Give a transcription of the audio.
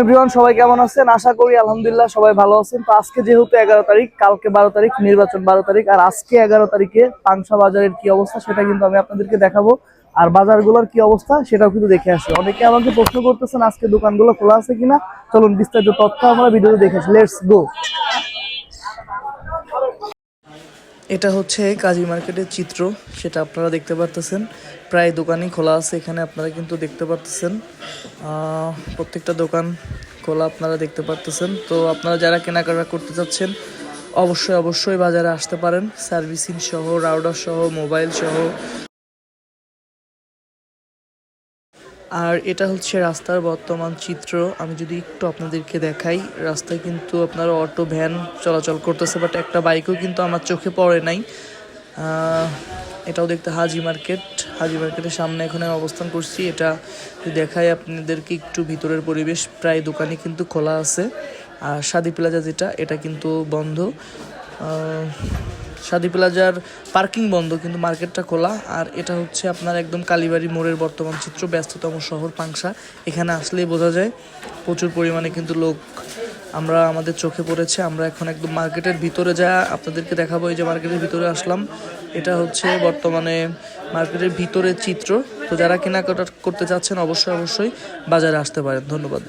Everyone, সবাই কেমন আছেন? আশা করি আলহামদুলিল্লাহ সবাই ভালো আছেন। তো আজকে যেহেতু 11 তারিখ, কালকে 12 তারিখ, নির্বাচন 12 তারিখ, আর আজকে 11 তারিখে পাংশা বাজারের কি অবস্থা সেটা কিন্তু আমি আপনাদেরকে দেখাবো। আর বাজারগুলোর কি অবস্থা সেটাও কিন্তু দেখে আসি। অনেকে আমাকে প্রশ্ন করতেছেন আজকে দোকানগুলো খোলা আছে কিনা। চলুন বিস্তারিত তথ্য আমরা ভিডিওতে দেখেছি। Let's go. এটা হচ্ছে কাজী মার্কেটের চিত্র, সেটা আপনারা দেখতে পারতেছেন। প্রায় দোকানই খোলা আছে এখানে, আপনারা কিন্তু দেখতে পারতেছেন প্রত্যেকটা দোকান খোলা আপনারা দেখতে পারতেছেন। তো আপনারা যারা কেনাকাটা করতে চাচ্ছেন অবশ্যই বাজারে আসতে পারেন। সার্ভিসিং সহ, রাউডার সহ, মোবাইল সহ। আর এটা হচ্ছে রাস্তার বর্তমান চিত্র। আমি যদি একটু আপনাদেরকে দেখাই, রাস্তায় কিন্তু আপনার অটো ভ্যান চলাচল করতেছে, বাট একটা বাইকও কিন্তু আমার চোখে পড়ে নাই। এটাও দেখতে হাজি মার্কেটের সামনে এখানে অবস্থান করছি। এটা দেখাই আপনাদেরকে একটু ভিতরের পরিবেশ। প্রায় দোকানই কিন্তু খোলা আছে। আর শাদি প্লাজা এটা কিন্তু বন্ধ। শাদি প্লাজার পার্কিং বন্ধ, কিন্তু মার্কেটটা খোলা। আর এটা হচ্ছে আপনার একদম কালীবাড়ি মোড়ের বর্তমান চিত্র, ব্যস্ততম শহর পাংশা। এখানে আসলেই বোঝা যায় প্রচুর পরিমাণে কিন্তু লোক আমাদের চোখে পড়েছে। আমরা এখন একদম মার্কেটের ভিতরে যা আপনাদেরকে দেখাবো। এই যে মার্কেটের ভিতরে আসলাম, এটা হচ্ছে বর্তমানে মার্কেটের ভিতরের চিত্র। তো যারা কেনাকাটা করতে চাচ্ছেন অবশ্যই বাজারে আসতে পারেন। ধন্যবাদ।